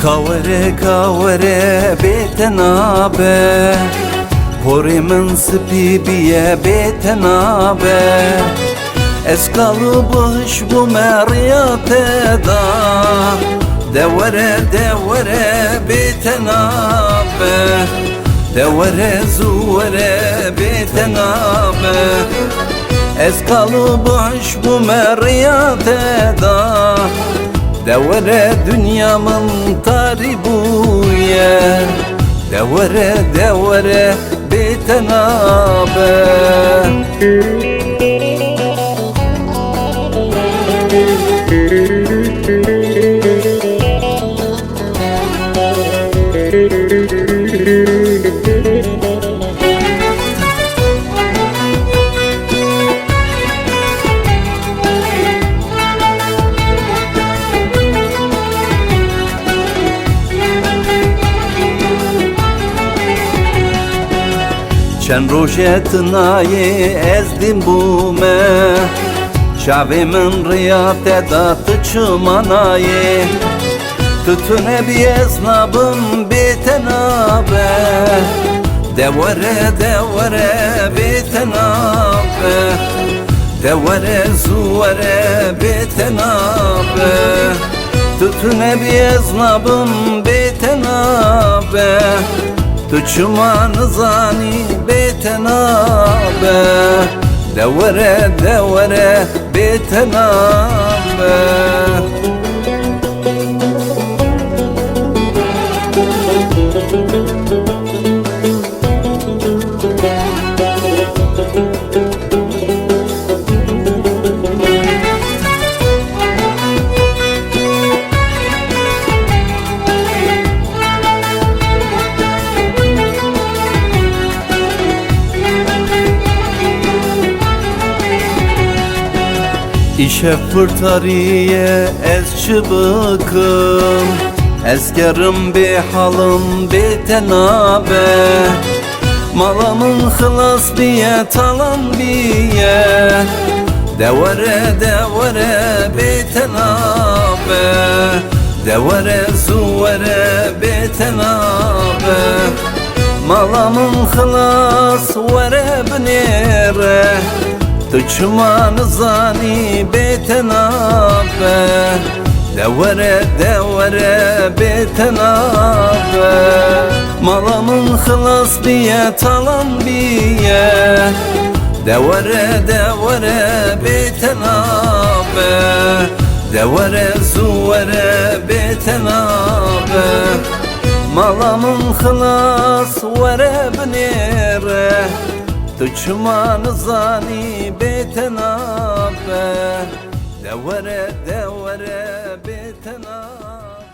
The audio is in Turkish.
Kawere kawere betenabe Hori min spibiye betenabe Eskalı boş bu meriyate da Devere devere betenabe Devere zuvere betenabe Eskalı boş bu meriyate da Devere dünyamın taribuye Devere devere betenabe Çen rojetnaye ezdim bume Şavimin riyate da tıçmanaye Tütüne bir esnabım betenabe Devere devere betenabe Devere zuvere betenabe Tütüne bir esnabım betenabe Tüçman zani betenabe Devere devere betenabe İşe fırtariye ez çıbıkım Ezgerim bir halım betenabe Malamın hılas biye talan biye Devere devere betenabe Devere zuvere betenabe Malamın hılas vere bnere Tıçman zani betenabe Devere devere betenabe Malamın hılas biye talan biye Devere devere betenabe Devere zuvere betenabe Malamın hılas vere bnere Tıçman zani betenabe Devere devere